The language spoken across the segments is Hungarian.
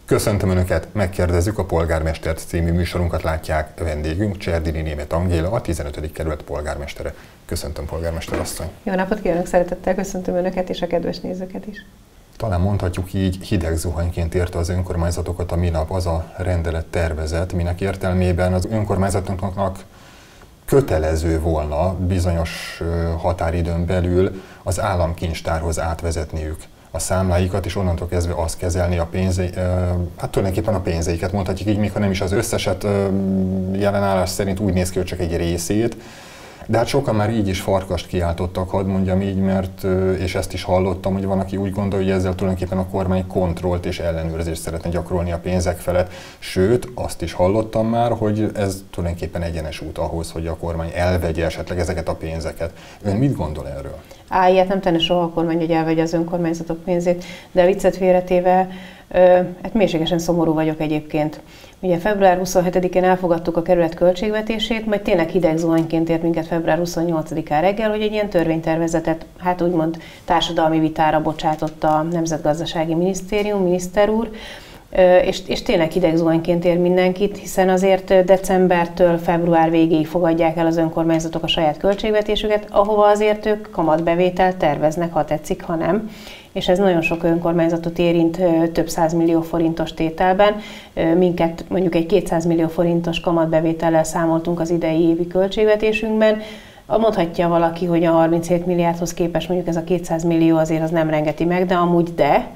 Köszöntöm Önöket, megkérdezzük a Polgármestert című műsorunkat látják vendégünk, Cserdini Németh Angéla, a 15. kerület polgármestere. Köszöntöm, polgármester asszony! Jó napot kívánok, szeretettel köszöntöm Önöket és a kedves nézőket is! Talán mondhatjuk így, hideg zuhanyként érte az önkormányzatokat a minap az a rendelet tervezet, minek értelmében az önkormányzatoknak kötelező volna bizonyos határidőn belül az államkincstárhoz átvezetniük a számláikat, és onnantól kezdve azt kezelni hát tulajdonképpen a pénzeiket, mondhatjuk így, még ha nem is az összeset, jelenállás szerint úgy néz ki, hogy csak egy részét, de hát sokan már így is farkast kiáltottak, hadd mondjam így, mert, és ezt is hallottam, hogy van, aki úgy gondolja, hogy ezzel tulajdonképpen a kormány kontrollt és ellenőrzést szeretne gyakorolni a pénzek felett. Sőt, azt is hallottam már, hogy ez tulajdonképpen egyenes út ahhoz, hogy a kormány elvegye esetleg ezeket a pénzeket. Ön mit gondol erről? Ilyet nem tenne soha a kormány, hogy elvegye az önkormányzatok pénzét, de a viccet félretéve, hát mélységesen szomorú vagyok egyébként. Ugye február 27-én elfogadtuk a kerület költségvetését, majd tényleg hideg zuhanyként ért minket február 28-án reggel, hogy egy ilyen törvénytervezetet, hát úgymond társadalmi vitára bocsátott a Nemzetgazdasági Minisztérium, miniszter úr, és tényleg hideg zuhanyként ér mindenkit, hiszen azért decembertől február végéig fogadják el az önkormányzatok a saját költségvetésüket, ahova azért ők kamatbevételt terveznek, ha tetszik, ha nem. És ez nagyon sok önkormányzatot érint több 100 millió forintos tételben. Minket mondjuk egy 200 millió forintos kamatbevétellel számoltunk az idei évi költségvetésünkben. Mondhatja valaki, hogy a 37 milliárdhoz képest mondjuk ez a 200 millió azért az nem rengeti meg, de amúgy de.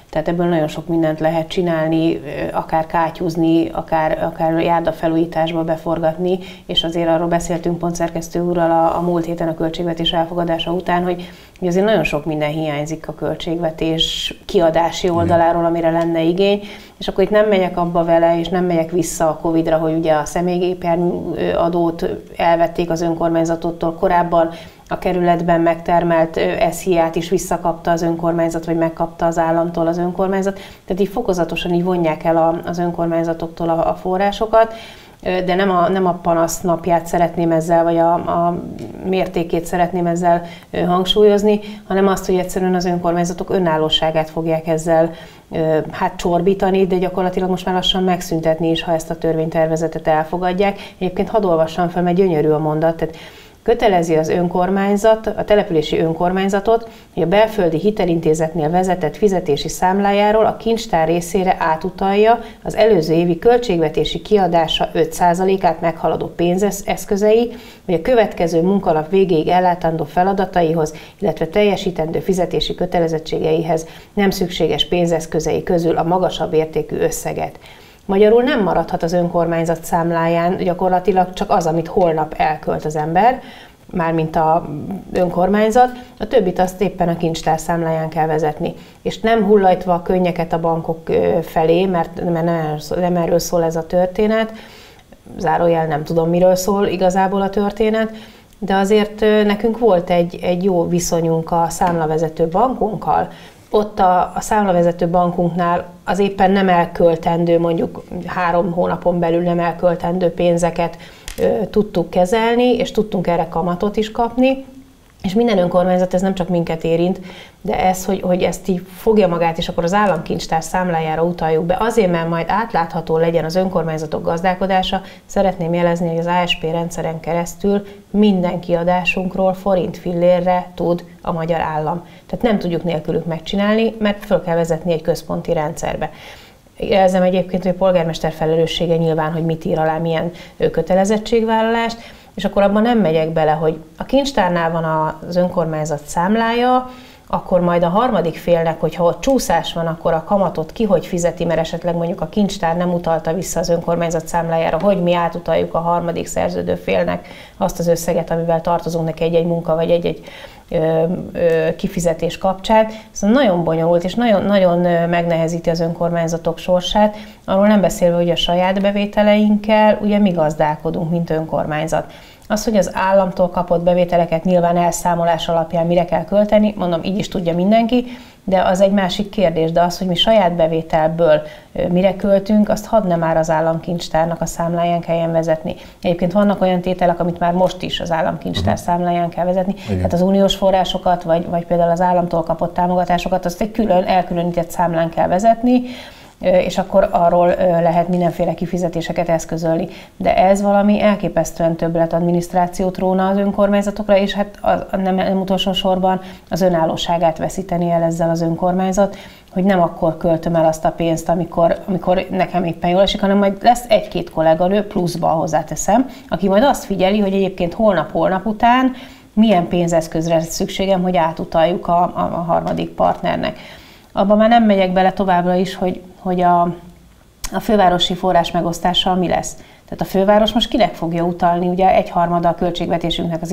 Tehát ebből nagyon sok mindent lehet csinálni, akár kátyúzni, akár járdafelújításba beforgatni, és azért arról beszéltünk pontszerkesztő úrral a múlt héten a költségvetés elfogadása után, hogy azért nagyon sok minden hiányzik a költségvetés kiadási oldaláról, amire lenne igény, és akkor itt nem megyek abba vele, és nem megyek vissza a Covid-ra, hogy ugye a személygépjármű adót elvették az önkormányzatottól korábban, a kerületben megtermelt SZIA-t is visszakapta az önkormányzat, vagy megkapta az államtól az önkormányzat. Tehát így fokozatosan így vonják el az önkormányzatoktól a forrásokat, de nem a panasz napját szeretném ezzel, vagy a mértékét szeretném ezzel hangsúlyozni, hanem azt, hogy egyszerűen az önkormányzatok önállóságát fogják ezzel hát csorbítani, de gyakorlatilag most már lassan megszüntetni is, ha ezt a törvénytervezetet elfogadják. Egyébként hadd olvassam fel, mert gyönyörű a mondat. Tehát kötelezi az önkormányzat, a települési önkormányzatot, hogy a belföldi hitelintézetnél vezetett fizetési számlájáról a kincstár részére átutalja az előző évi költségvetési kiadása 5%-át meghaladó pénzeszközei, vagy a következő munkanap végéig ellátandó feladataihoz, illetve teljesítendő fizetési kötelezettségeihez nem szükséges pénzeszközei közül a magasabb értékű összeget. Magyarul nem maradhat az önkormányzat számláján gyakorlatilag csak az, amit holnap elkölt az ember, mármint az önkormányzat, a többit azt éppen a kincstár számláján kell vezetni. És nem hullajtva a könnyeket a bankok felé, mert nem erről szól ez a történet, zárójel nem tudom, miről szól igazából a történet, de azért nekünk volt egy jó viszonyunk a számlavezető bankunkkal. Ott a számlavezető bankunknál az éppen nem elköltendő, mondjuk 3 hónapon belül nem elköltendő pénzeket tudtuk kezelni, és tudtunk erre kamatot is kapni. És minden önkormányzat, ez nem csak minket érint, de ez, hogy ezt így fogja magát, és akkor az államkincstár számlájára utaljuk be, azért, mert majd átlátható legyen az önkormányzatok gazdálkodása, szeretném jelezni, hogy az ASP rendszeren keresztül minden kiadásunkról forint fillérre tud a magyar állam. Tehát nem tudjuk nélkülük megcsinálni, mert föl kell vezetni egy központi rendszerbe. Jelzem egyébként, hogy a polgármester felelőssége nyilván, hogy mit ír alá, milyen kötelezettségvállalást, és akkor abban nem megyek bele, hogy a kincstárnál van az önkormányzat számlája, akkor majd a harmadik félnek, hogyha ott csúszás van, akkor a kamatot ki hogy fizeti, mert esetleg mondjuk a kincstár nem utalta vissza az önkormányzat számlájára, hogy mi átutaljuk a harmadik szerződő félnek azt az összeget, amivel tartozunk neki egy-egy munka, vagy egy-egy kifizetés kapcsán. Ez nagyon bonyolult, és nagyon megnehezíti az önkormányzatok sorsát. Arról nem beszélve, hogy a saját bevételeinkkel ugye mi gazdálkodunk, mint önkormányzat. Az, hogy az államtól kapott bevételeket nyilván elszámolás alapján mire kell költeni, mondom, így is tudja mindenki, de az egy másik kérdés, de az, hogy mi saját bevételből mire költünk, azt hadd ne már az államkincstárnak a számláján kelljen vezetni. Egyébként vannak olyan tételek, amit már most is az államkincstár számláján kell vezetni, tehát az uniós forrásokat, vagy például az államtól kapott támogatásokat, azt egy külön elkülönített számlán kell vezetni, és akkor arról lehet mindenféle kifizetéseket eszközölni. De ez valami elképesztően többletadminisztrációt róna az önkormányzatokra, és hát nem utolsó sorban az önállóságát veszíteni el ezzel az önkormányzat, hogy nem akkor költöm el azt a pénzt, amikor nekem éppen jól esik, hanem majd lesz egy-két kolléganő pluszba hozzáteszem, aki majd azt figyeli, hogy egyébként holnap után milyen pénzeszközre szükségem, hogy átutaljuk a harmadik partnernek. Abban már nem megyek bele továbbra is, hogy a fővárosi forrás megosztással mi lesz. Tehát a főváros most kinek fogja utalni, ugye 1/3 a költségvetésünknek az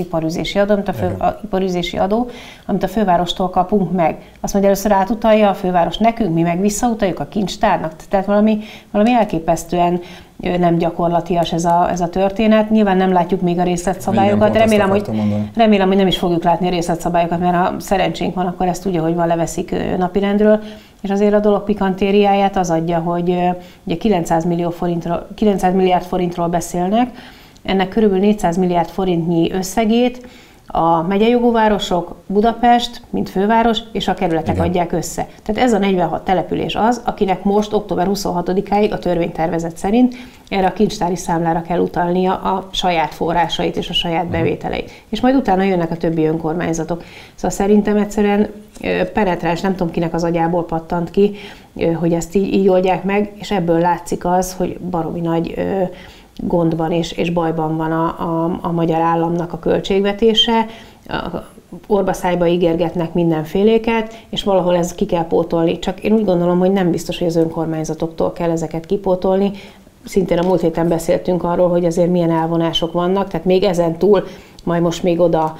iparűzési adó, amit a fővárostól kapunk meg. Azt mondja, először átutalja a főváros nekünk, mi meg visszautaljuk a kincstárnak. Tehát valami elképesztően nem gyakorlatias ez a történet. Nyilván nem látjuk még a részletszabályokat. Remélem, hogy nem is fogjuk látni a részletszabályokat, mert ha szerencsénk van, akkor ezt ugye, hogy van, leveszik napirendről. És azért a dolog pikantériáját az adja, hogy ugye 900 milliárd forintról beszélnek, ennek körülbelül 400 milliárd forintnyi összegét a megyei jogú városok, Budapest, mint főváros, és a kerületek adják össze. Tehát ez a 46 település az, akinek most október 26-áig a törvénytervezet szerint erre a kincstári számlára kell utalnia a saját forrásait és a saját bevételeit. És majd utána jönnek a többi önkormányzatok. Szóval szerintem egyszerűen penetráns, nem tudom kinek az agyából pattant ki, hogy ezt így oldják meg, és ebből látszik az, hogy baromi nagy gondban és bajban van a magyar államnak a költségvetése, orbaszájba ígérgetnek mindenféléket, és valahol ezt ki kell pótolni. Csak én úgy gondolom, hogy nem biztos, hogy az önkormányzatoktól kell ezeket kipótolni. Szintén a múlt héten beszéltünk arról, hogy azért milyen elvonások vannak, tehát még ezen túl majd most még oda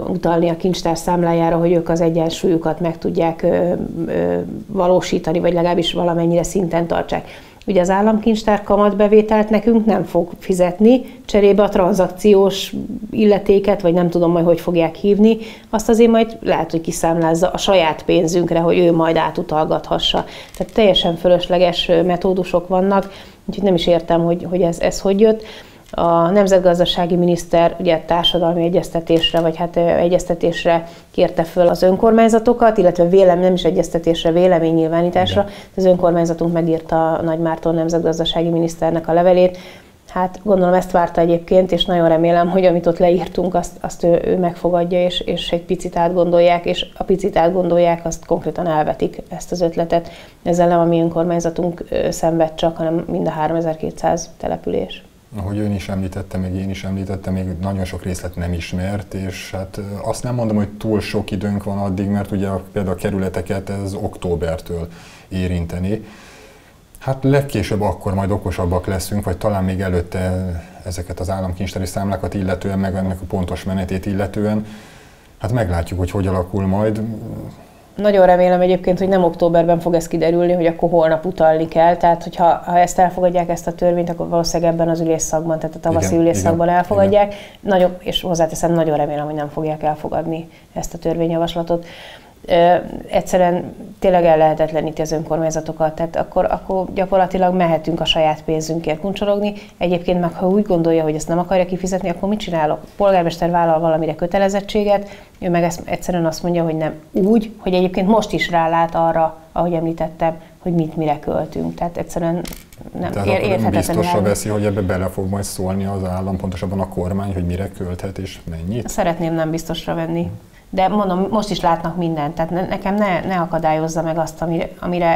utalni a kincstár számlájára, hogy ők az egyensúlyukat meg tudják valósítani, vagy legalábbis valamennyire szinten tartsák. Ugye az államkincstár kamatbevételt nekünk nem fog fizetni, cserébe a tranzakciós illetéket, vagy nem tudom majd, hogy fogják hívni, azt azért majd lehet, hogy kiszámlázza a saját pénzünkre, hogy ő majd átutalgathassa. Tehát teljesen fölösleges metódusok vannak, úgyhogy nem is értem, hogy ez hogy jött. A nemzetgazdasági miniszter ugye társadalmi egyeztetésre, vagy hát egyeztetésre kérte föl az önkormányzatokat, illetve nem is egyeztetésre, véleménynyilvánításra. Az önkormányzatunk megírta Nagy Márton nemzetgazdasági miniszternek a levelét. Hát gondolom ezt várta egyébként, és nagyon remélem, hogy amit ott leírtunk, azt ő megfogadja, és egy picit átgondolják, és a picit átgondolják, azt konkrétan elvetik ezt az ötletet. Ezzel nem a mi önkormányzatunk szenved csak, hanem mind a 3200 település. Ahogy ön is említette, meg én is említettem, még nagyon sok részlet nem ismert, és hát azt nem mondom, hogy túl sok időnk van addig, mert ugye például a kerületeket ez októbertől érinteni. Hát legkésőbb akkor majd okosabbak leszünk, vagy talán még előtte ezeket az államkincstári számlákat illetően, meg ennek a pontos menetét illetően. Hát meglátjuk, hogy alakul majd. Nagyon remélem egyébként, hogy nem októberben fog ez kiderülni, hogy akkor holnap utalni kell. Tehát, hogyha ezt elfogadják, ezt a törvényt, akkor valószínűleg ebben az ülésszakban, tehát a tavaszi ülésszakban elfogadják. És hozzáteszem, nagyon remélem, hogy nem fogják elfogadni ezt a törvényjavaslatot. Egyszerűen tényleg ellehetetleníti az önkormányzatokat, tehát akkor gyakorlatilag mehetünk a saját pénzünkért kuncsorogni. Egyébként meg, ha úgy gondolja, hogy ezt nem akarja kifizetni, akkor mit csinálok? A polgármester vállal valamire kötelezettséget, ő meg ezt egyszerűen azt mondja, hogy nem úgy, hogy egyébként most is rálát arra, ahogy említettem, hogy mit mire költünk. Tehát egyszerűen nem érthetetlen. Biztosra veszi, hogy ebbe bele fog majd szólni az állam, pontosabban a kormány, hogy mire költhet és mennyit? Szeretném nem biztosra venni. De mondom, most is látnak mindent, tehát nekem ne akadályozza meg azt,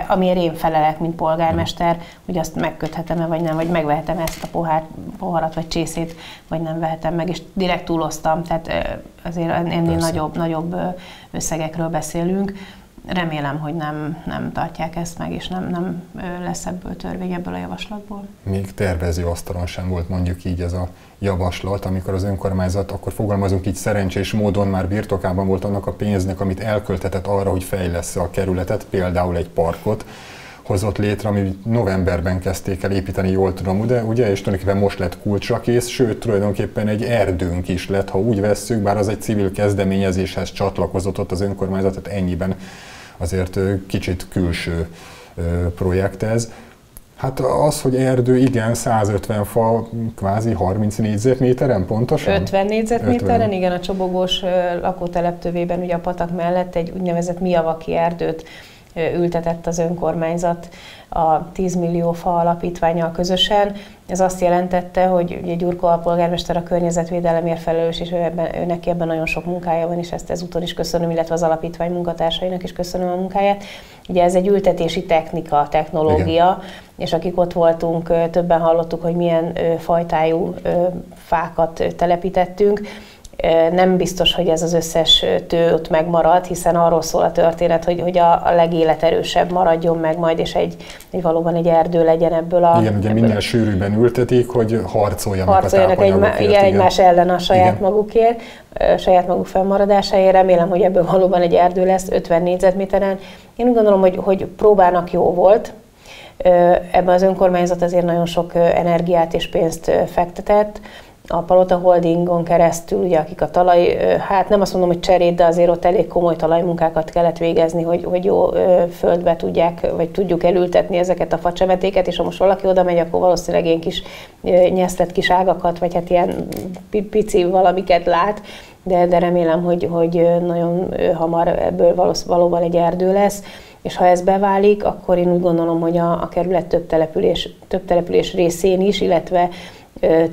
amiért én felelek, mint polgármester, hogy azt megköthetem-e, vagy nem, vagy megvehetem ezt a poharat, vagy csészét, vagy nem vehetem meg, és direkt túloztam, tehát azért ennél nagyobb összegekről beszélünk. Remélem, hogy nem tartják ezt meg, és nem lesz ebből törvény ebből a javaslatból. Még tervezőasztalon sem volt mondjuk így ez a javaslat, amikor az önkormányzat, akkor fogalmazunk így szerencsés módon már birtokában volt annak a pénznek, amit elköltetett arra, hogy fejlessze a kerületet, például egy parkot hozott létre, ami novemberben kezdték el építeni, jól tudom, de ugye, és tulajdonképpen most lett kulcsra kész, sőt, tulajdonképpen egy erdőnk is lett, ha úgy vesszük, bár az egy civil kezdeményezéshez csatlakozott ott az önkormányzat, tehát ennyiben azért kicsit külső projekt ez. Hát az, hogy erdő, igen, 150 fa, kvázi 30 négyzetméteren pontosan? 50 négyzetméteren, igen, a Csobogós lakótelep tövében, ugye a patak mellett egy úgynevezett Miyawaki erdőt ültetett az önkormányzat a 10 millió fa alapítvánnyal közösen. Ez azt jelentette, hogy ugye Gyurkó alpolgármester a környezetvédelemért felelős, és ő neki ebben nagyon sok munkája van, és ezt ezúton is köszönöm, illetve az alapítvány munkatársainak is köszönöm a munkáját. Ugye ez egy ültetési technika, technológia, igen. És akik ott voltunk, többen hallottuk, hogy milyen fajtájú fákat telepítettünk. Nem biztos, hogy ez az összes tő ott megmarad, hiszen arról szól a történet, hogy a legéleterősebb maradjon meg majd, és valóban egy erdő legyen ebből a... Igen, ugye minél sűrűbben ültetik, hogy harcoljanak a tápanyagokért. Egymás ellen a saját magukért, saját maguk fennmaradásáért. Remélem, hogy ebből valóban egy erdő lesz 50 négyzetméteren. Én úgy gondolom, hogy próbának jó volt. Ebben az önkormányzat azért nagyon sok energiát és pénzt fektetett. A Palota Holdingon keresztül, ugye, akik a talaj, hát nem azt mondom, hogy cserét, de azért ott elég komoly talajmunkákat kellett végezni, hogy jó földbe tudják, vagy tudjuk elültetni ezeket a facsemetéket, és ha most valaki oda megy, akkor valószínűleg ilyen kis nyesztett kis ágakat, vagy hát ilyen pici valamiket lát, de remélem, hogy nagyon hamar ebből valóban egy erdő lesz. És ha ez beválik, akkor én úgy gondolom, hogy a kerület több település részén is, illetve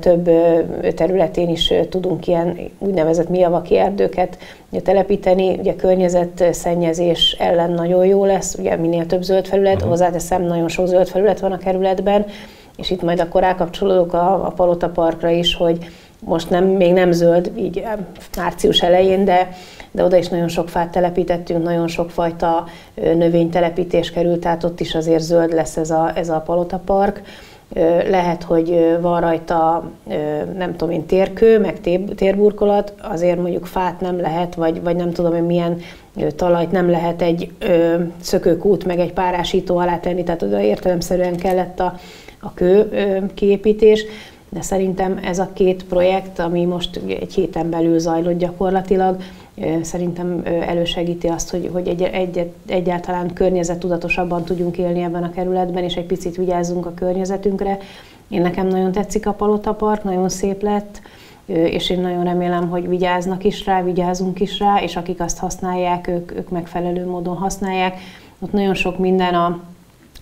több területén is tudunk ilyen úgynevezett mijavaki erdőket telepíteni. Ugye környezetszennyezés ellen nagyon jó lesz, ugye minél több zöld felület, hozzáteszem, nagyon sok zöld felület van a kerületben, és itt majd akkor rákapcsolódok a Palota Parkra is, hogy most még nem zöld, így március elején, de oda is nagyon sok fát telepítettünk, nagyon sok fajta növénytelepítés került, tehát ott is azért zöld lesz ez a Palota Park. Lehet, hogy van rajta, nem tudom én, térkő, meg térburkolat, azért mondjuk fát nem lehet, vagy nem tudom én milyen talajt nem lehet egy szökőkút, meg egy párásító alá tenni, tehát oda értelemszerűen kellett a kő kiépítés. De szerintem ez a két projekt, ami most egy héten belül zajlott gyakorlatilag, szerintem elősegíti azt, hogy egyáltalán környezettudatosabban tudjunk élni ebben a kerületben, és egy picit vigyázzunk a környezetünkre. Nekem nagyon tetszik a Palota Park, nagyon szép lett, és én nagyon remélem, hogy vigyáznak is rá, vigyázunk is rá, és akik azt használják, ők megfelelő módon használják. Ott nagyon sok minden a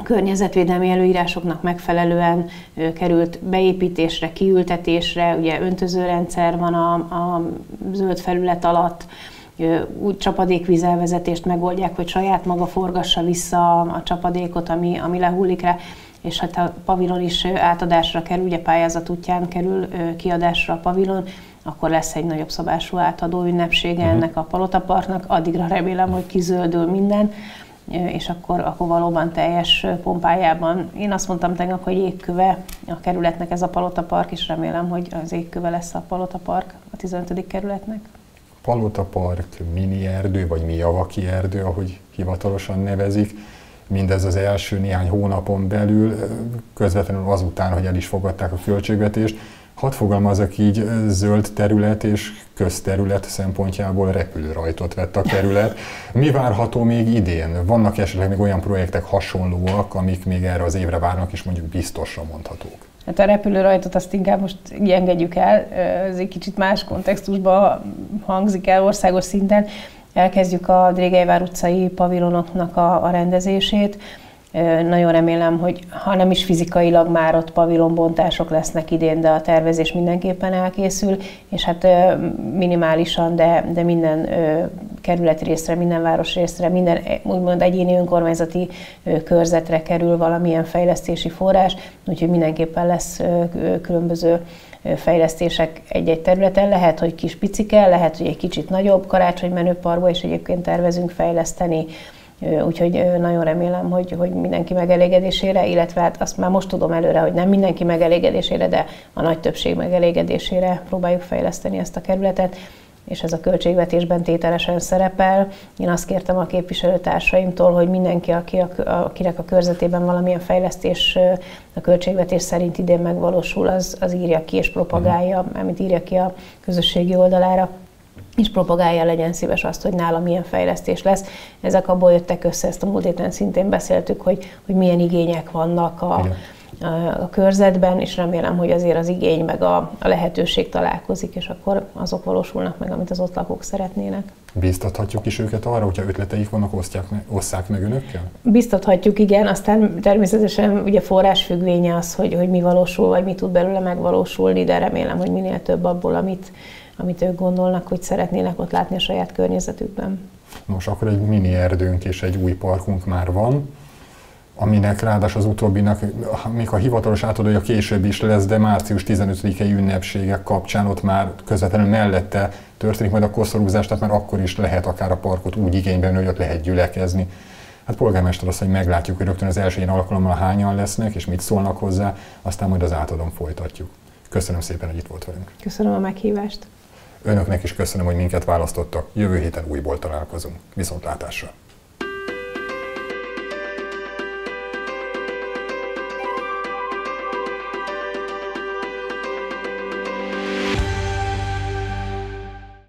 környezetvédelmi előírásoknak megfelelően került beépítésre, kiültetésre, ugye öntözőrendszer van a zöld felület alatt, úgy csapadékvízelvezetést megoldják, hogy saját maga forgassa vissza a csapadékot, ami lehullik rá, és hát a pavilon is átadásra kerül, ugye pályázat útján kerül kiadásra a pavilon, akkor lesz egy nagyobb szabású átadó ünnepsége ennek a Palota Parknak, addigra remélem, hogy kizöldül minden, és akkor valóban teljes pompájában. Én azt mondtam tegnap, hogy jégköve a kerületnek ez a Palota Park, és remélem, hogy az jégköve lesz a Palota Park a 15. kerületnek. Palota Park, mini erdő, vagy mijavaki erdő, ahogy hivatalosan nevezik. Mindez az első néhány hónapon belül, közvetlenül azután, hogy el is fogadták a költségvetést. Hadd fogalmazok így, zöld terület és közterület szempontjából repülőrajtot vett a kerület. Mi várható még idén? Vannak esetleg még olyan projektek hasonlóak, amik még erre az évre várnak, és mondjuk biztosra mondhatók? Hát a repülőrajtot azt inkább most engedjük el, ez egy kicsit más kontextusban hangzik el országos szinten. Elkezdjük a Drégelyvár utcai pavilonoknak a rendezését. Nagyon remélem, hogy ha nem is fizikailag már ott pavilonbontások lesznek idén, de a tervezés mindenképpen elkészül, és hát minimálisan, de minden kerületrészre, minden városrészre, minden úgymond egyéni önkormányzati körzetre kerül valamilyen fejlesztési forrás, úgyhogy mindenképpen lesz különböző fejlesztések egy-egy területen. Lehet, hogy kis picike, lehet, hogy egy kicsit nagyobb, Karácsonymenőparkba is egyébként tervezünk fejleszteni, úgyhogy nagyon remélem, hogy mindenki megelégedésére, illetve hát azt már most tudom előre, hogy nem mindenki megelégedésére, de a nagy többség megelégedésére próbáljuk fejleszteni ezt a kerületet, és ez a költségvetésben tételesen szerepel. Én azt kértem a képviselőtársaimtól, hogy mindenki, akinek a körzetében valamilyen fejlesztés a költségvetés szerint idén megvalósul, az írja ki és propagálja, amit írja ki a közösségi oldalára, és propagálja, legyen szíves azt, hogy nála milyen fejlesztés lesz. Ezek abból jöttek össze, ezt a múlt héten szintén beszéltük, hogy milyen igények vannak a körzetben, és remélem, hogy azért az igény meg a lehetőség találkozik, és akkor azok valósulnak meg, amit az ott lakók szeretnének. Bíztathatjuk is őket arra, hogyha ötleteik vannak, osszák meg önökkel? Biztathatjuk, igen, aztán természetesen ugye forrásfüggvénye az, hogy mi valósul, vagy mi tud belőle megvalósulni, de remélem, hogy minél több abból, amit ők gondolnak, hogy szeretnének ott látni a saját környezetükben. Nos, akkor egy mini erdőnk és egy új parkunk már van, aminek ráadásul az utóbbinak, még a hivatalos átadója később is lesz, de március 15-i ünnepségek kapcsán ott már közvetlenül mellette történik majd a koszorúzás, tehát már akkor is lehet akár a parkot úgy igénybe, hogy ott lehet gyülekezni. Hát polgármester azt, hogy meglátjuk, hogy rögtön az első ilyen alkalommal hányan lesznek, és mit szólnak hozzá, aztán majd az átadón folytatjuk. Köszönöm szépen, hogy itt volt velünk. Köszönöm a meghívást. Önöknek is köszönöm, hogy minket választottak. Jövő héten újból találkozunk. Viszontlátásra!